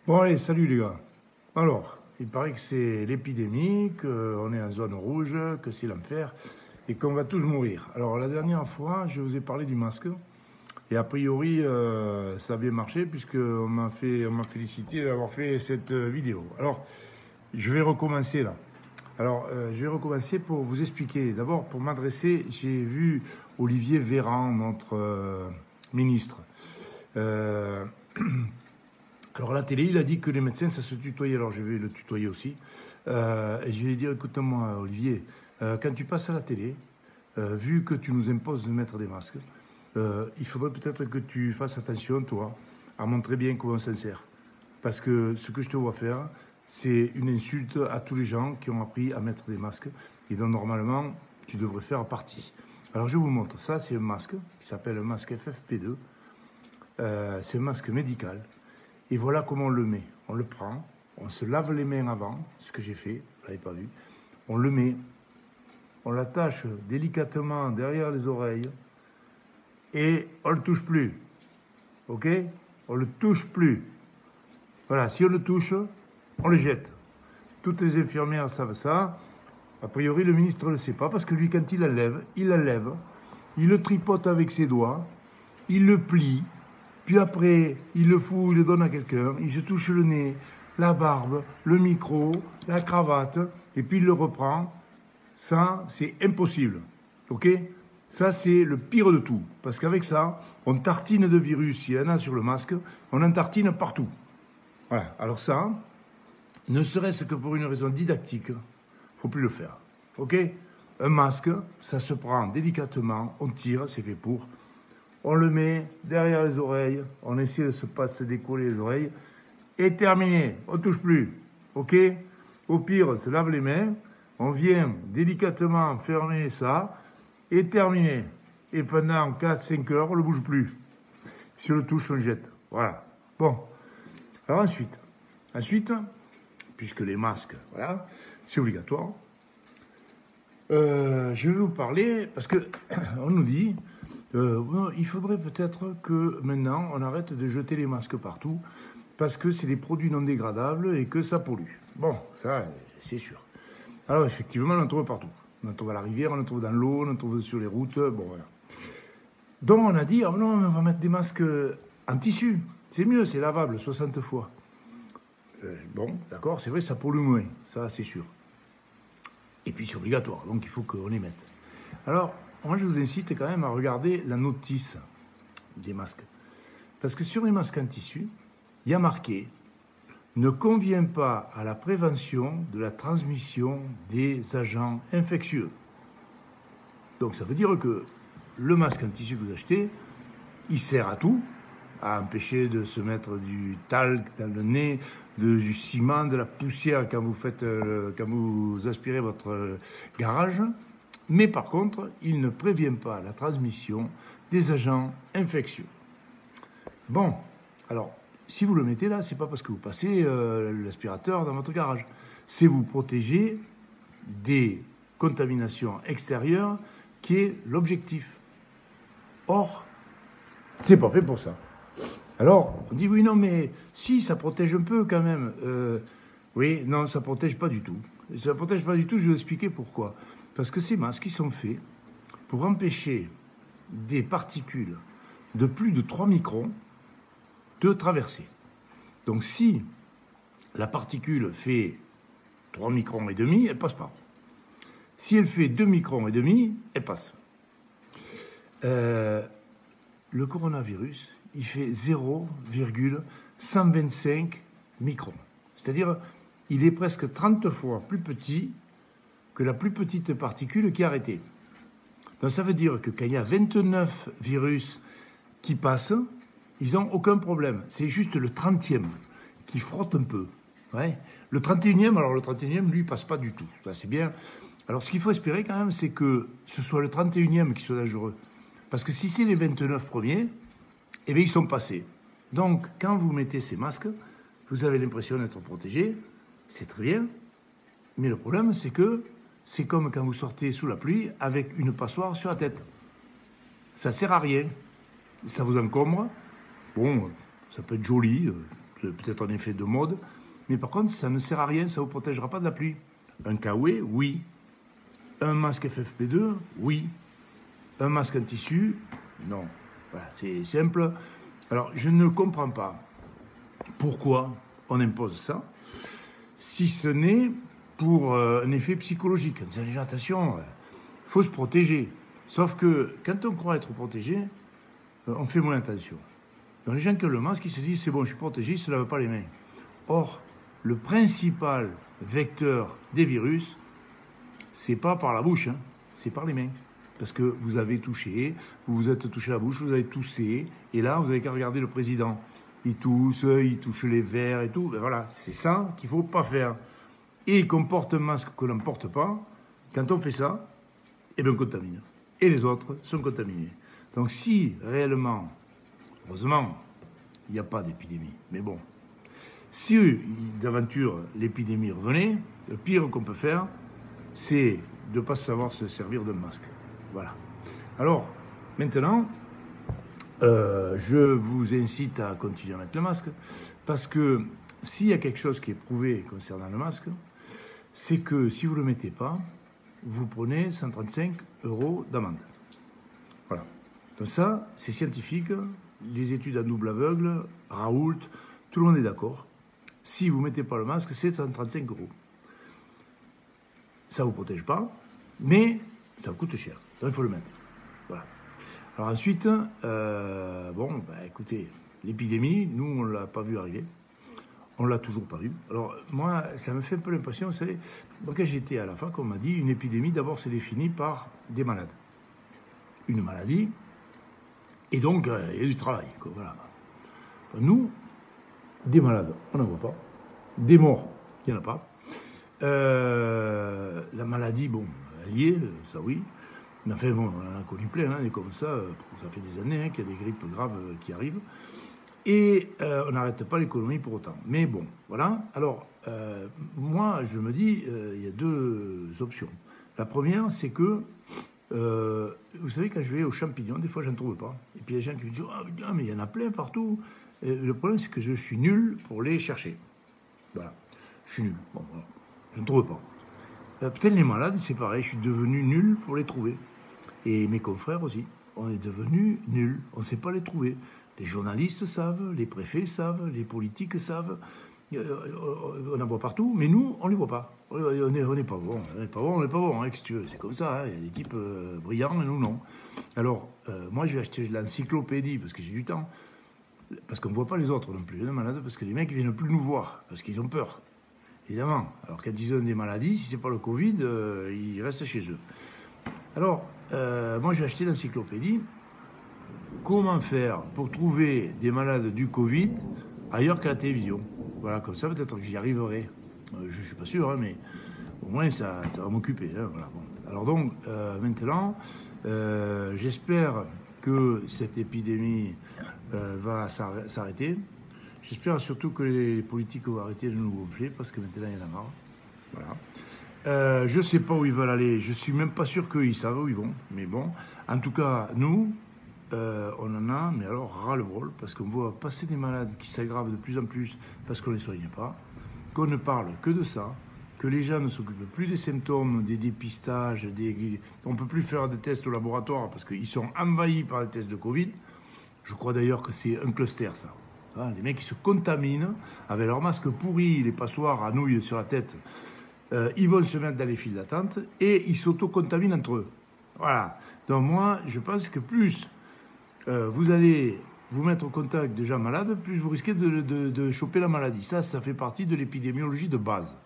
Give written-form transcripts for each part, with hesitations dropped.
Bon allez, salut les gars. Alors, il paraît que c'est l'épidémie, qu'on est en zone rouge, que c'est l'enfer et qu'on va tous mourir. Alors la dernière fois, je vous ai parlé du masque et a priori ça a bien marché puisqu'on m'a félicité d'avoir fait cette vidéo. Alors, je vais recommencer là. Alors, je vais recommencer pour vous expliquer. D'abord, pour m'adresser, j'ai vu Olivier Véran, notre ministre. Euh, Alors, à la télé, il a dit que les médecins, ça se tutoyait. Alors, je vais le tutoyer aussi. Et je vais lui dire, écoute-moi, Olivier, quand tu passes à la télé, vu que tu nous imposes de mettre des masques, il faudrait peut-être que tu fasses attention, toi, à montrer bien comment on s'en sert. Parce que ce que je te vois faire, c'est une insulte à tous les gens qui ont appris à mettre des masques et dont normalement, tu devrais faire partie. Alors, je vous montre. Ça, c'est un masque qui s'appelle un masque FFP2. C'est un masque médical. Et voilà comment on le met. On le prend, on se lave les mains avant, ce que j'ai fait, vous l'avez pas vu. On le met, on l'attache délicatement derrière les oreilles et on le touche plus. Ok? On le touche plus. Voilà, si on le touche, on le jette. Toutes les infirmières savent ça. A priori, le ministre ne le sait pas parce que lui, quand il la lève, il le tripote avec ses doigts, il le plie. Puis après, il le fout, il le donne à quelqu'un, il se touche le nez, la barbe, le micro, la cravate, et puis il le reprend. Ça, c'est impossible. Ok? Ça, c'est le pire de tout. Parce qu'avec ça, on tartine de virus. S'il y en a sur le masque, on en tartine partout. Voilà. Alors ça, ne serait-ce que pour une raison didactique, il ne faut plus le faire. Ok? Un masque, ça se prend délicatement, on tire, c'est fait pour. On le met derrière les oreilles, on essaie de pas se décoller les oreilles, et terminé, on ne touche plus, ok? Au pire, on se lave les mains, on vient délicatement fermer ça, et terminé. Et pendant 4-5 heures, on ne le bouge plus. Si on le touche, on le jette. Voilà. Bon. Alors ensuite, puisque les masques, voilà, c'est obligatoire, je vais vous parler, parce que on nous dit... il faudrait peut-être que maintenant on arrête de jeter les masques partout parce que c'est des produits non dégradables et que ça pollue. Bon, ça c'est sûr. Alors effectivement on en trouve partout. On en trouve à la rivière, on en trouve dans l'eau, on en trouve sur les routes, bon voilà. Donc on a dit, oh non, on va mettre des masques en tissu. C'est mieux, c'est lavable 60 fois. Bon, d'accord, c'est vrai, ça pollue moins, ça c'est sûr. Et puis c'est obligatoire, donc il faut qu'on les mette. Alors, moi, je vous incite quand même à regarder la notice des masques. Parce que sur les masques en tissu, il y a marqué « Ne convient pas à la prévention de la transmission des agents infectieux ». Donc, ça veut dire que le masque en tissu que vous achetez, il sert à tout, à empêcher de se mettre du talc dans le nez, du ciment, de la poussière quand vous aspirez votre garage. Mais par contre, il ne prévient pas la transmission des agents infectieux. Bon, alors, si vous le mettez là, c'est pas parce que vous passez l'aspirateur dans votre garage. C'est vous protéger des contaminations extérieures qui est l'objectif. Or, c'est pas fait pour ça. Alors, on dit oui, non, mais si, ça protège un peu quand même. Oui, non, ça protège pas du tout. Ça protège pas du tout, je vais vous expliquer pourquoi. Parce que ces masques, ils sont faits pour empêcher des particules de plus de 3 microns de traverser. Donc si la particule fait 3 microns et demi, elle passe pas. Si elle fait 2 microns et demi, elle passe. Le coronavirus, il fait 0,125 microns. C'est-à-dire, il est presque 30 fois plus petit que la plus petite particule qui est arrêtée. Donc ça veut dire que quand il y a 29 virus qui passent, ils n'ont aucun problème. C'est juste le 30e qui frotte un peu. Ouais. Le 31e, alors le 31e, lui, il passe pas du tout. Ça, c'est bien. Alors ce qu'il faut espérer quand même, c'est que ce soit le 31e qui soit dangereux. Parce que si c'est les 29 premiers, eh bien, ils sont passés. Donc, quand vous mettez ces masques, vous avez l'impression d'être protégé. C'est très bien. Mais le problème, c'est que c'est comme quand vous sortez sous la pluie avec une passoire sur la tête. Ça ne sert à rien. Ça vous encombre. Bon, ça peut être joli, c'est peut-être un effet de mode, mais par contre, ça ne sert à rien, ça ne vous protégera pas de la pluie. Un KW, oui. Un masque FFP2, oui. Un masque en tissu, non. Voilà, c'est simple. Alors, je ne comprends pas pourquoi on impose ça, si ce n'est pour un effet psychologique. On dit déjà, attention, il faut se protéger. Sauf que quand on croit être protégé, on fait moins attention. Donc les gens qui ont le masque, ils se disent, c'est bon, je suis protégé, ils ne se lavent pas les mains. Or, le principal vecteur des virus, c'est pas par la bouche, hein, c'est par les mains. Parce que vous avez touché, vous vous êtes touché la bouche, vous avez toussé, et là, vous n'avez qu'à regarder le président. Il tousse, il touche les verres et tout. Ben voilà, c'est ça qu'il ne faut pas faire. Et qu'on porte un masque qu'on n'en porte pas, quand on fait ça, eh bien on contamine. Et les autres sont contaminés. Donc si réellement, heureusement, il n'y a pas d'épidémie, mais bon, si d'aventure l'épidémie revenait, le pire qu'on peut faire, c'est de ne pas savoir se servir d'un masque. Voilà. Alors, maintenant, je vous incite à continuer à mettre le masque, parce que s'il y a quelque chose qui est prouvé concernant le masque, c'est que si vous ne le mettez pas, vous prenez 135 € d'amende. Voilà. Donc ça, c'est scientifique, les études à double aveugle, Raoult, tout le monde est d'accord. Si vous ne mettez pas le masque, c'est 135 €. Ça ne vous protège pas, mais ça coûte cher. Donc il faut le mettre. Voilà. Alors ensuite, écoutez, l'épidémie, nous, on ne l'a pas vu arriver. On ne l'a toujours pas vu. Alors moi, ça me fait un peu l'impression, vous savez, moi, quand j'étais à la fac, on m'a dit, une épidémie, d'abord, c'est défini par des malades. Une maladie, et donc, il y a du travail. Quoi, voilà. Nous, des malades, on n'en voit pas. Des morts, il n'y en a pas. La maladie, bon, elle y est, ça oui. Mais enfin, bon, on en a connu plein, hein, et comme ça fait des années hein, qu'il y a des grippes graves qui arrivent. Et on n'arrête pas l'économie pour autant. Mais bon, voilà. Alors, moi, je me dis, il y a deux options. La première, c'est que, vous savez, quand je vais aux champignons, des fois, je n'en trouve pas. Et puis, il y a des gens qui me disent, ah, oh, mais il y en a plein partout. Et le problème, c'est que je suis nul pour les chercher. Voilà. Je suis nul. Bon, voilà. Je ne trouve pas. Peut-être les malades, c'est pareil. Je suis devenu nul pour les trouver. Et mes confrères aussi. On est devenus nuls. On ne sait pas les trouver. Les journalistes savent, les préfets savent, les politiques savent. On en voit partout, mais nous, on ne les voit pas. On n'est pas bon. On n'est pas bon, hein, qu'est-ce que tu veux. C'est comme ça. Hein. Il y a des types brillants, mais nous, non. Alors, moi, je vais acheter l'encyclopédie parce que j'ai du temps. Parce qu'on ne voit pas les autres non plus, les malades, parce que les mecs ne viennent plus nous voir, parce qu'ils ont peur. Évidemment. Alors, quand ils ont des maladies, si ce n'est pas le Covid, ils restent chez eux. Alors, moi, je vais acheter l'encyclopédie. Comment faire pour trouver des malades du Covid ailleurs qu'à la télévision? Voilà, comme ça, peut-être que j'y arriverai. Je ne suis pas sûr, hein, mais au moins, ça va m'occuper. Hein, voilà, bon. Alors donc, maintenant, j'espère que cette épidémie va s'arrêter. J'espère surtout que les politiques vont arrêter de nous gonfler, parce que maintenant, il y en a marre. Voilà. Je ne sais pas où ils veulent aller. Je ne suis même pas sûr qu'ils savent où ils vont. Mais bon, en tout cas, nous... on en a, mais alors ras-le-bol, parce qu'on voit passer des malades qui s'aggravent de plus en plus parce qu'on ne les soigne pas, qu'on ne parle que de ça, que les gens ne s'occupent plus des symptômes, des dépistages, on ne peut plus faire des tests au laboratoire parce qu'ils sont envahis par les tests de Covid. Je crois d'ailleurs que c'est un cluster, ça. Les mecs qui se contaminent avec leurs masques pourris, les passoires à nouilles sur la tête, ils vont se mettre dans les files d'attente et ils s'auto-contaminent entre eux. Voilà. Donc moi, je pense que plus... vous allez vous mettre au contact de gens malades, plus vous risquez de choper la maladie. Ça fait partie de l'épidémiologie de base.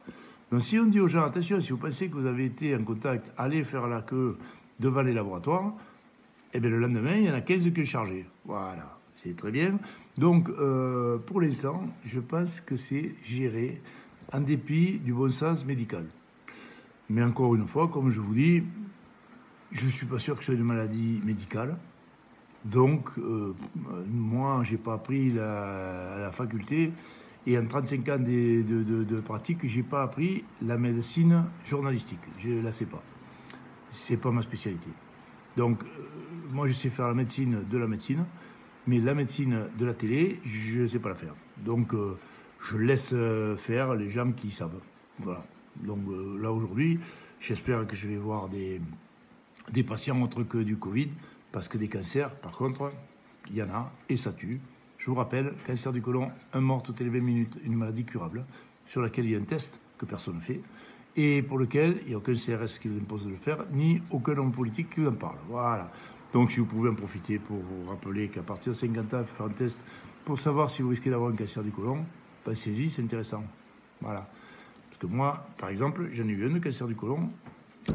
Donc si on dit aux gens, attention, si vous pensez que vous avez été en contact, allez faire la queue devant les laboratoires, et bien le lendemain, il y en a 15 qui sont chargés. Voilà, c'est très bien. Donc, pour l'instant, je pense que c'est géré en dépit du bon sens médical. Mais encore une fois, comme je vous dis, je ne suis pas sûr que ce soit une maladie médicale. Donc, moi, je n'ai pas appris à la faculté, et en 35 ans de pratique, je n'ai pas appris la médecine journalistique. Je ne la sais pas. Ce n'est pas ma spécialité. Donc, moi, je sais faire la médecine de la médecine, Mais la médecine de la télé, je ne sais pas la faire. Donc, je laisse faire les gens qui savent. Voilà. Donc, là, aujourd'hui, j'espère que je vais voir des patients autres que du Covid, parce que des cancers, par contre, il y en a, et ça tue. Je vous rappelle, cancer du côlon, un mort toutes les 20 minutes, une maladie curable, sur laquelle il y a un test que personne ne fait, et pour lequel il n'y a aucun CRS qui vous impose de le faire, ni aucun homme politique qui vous en parle. Voilà. Donc si vous pouvez en profiter pour vous rappeler qu'à partir de 50 ans, il faut faire un test pour savoir si vous risquez d'avoir un cancer du côlon, pensez-y, c'est intéressant. Voilà. Parce que moi, par exemple, j'en ai eu un de cancer du côlon,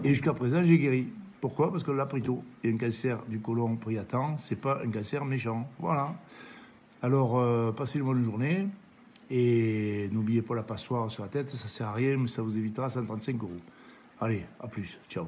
et jusqu'à présent, j'ai guéri. Pourquoi? Parce qu'on l'a pris tôt. Et un cancer du côlon pris à temps, c'est pas un cancer méchant. Voilà. Alors, passez une bonne journée. Et n'oubliez pas la passoire sur la tête, ça sert à rien, mais ça vous évitera 135 €. Allez, à plus. Ciao.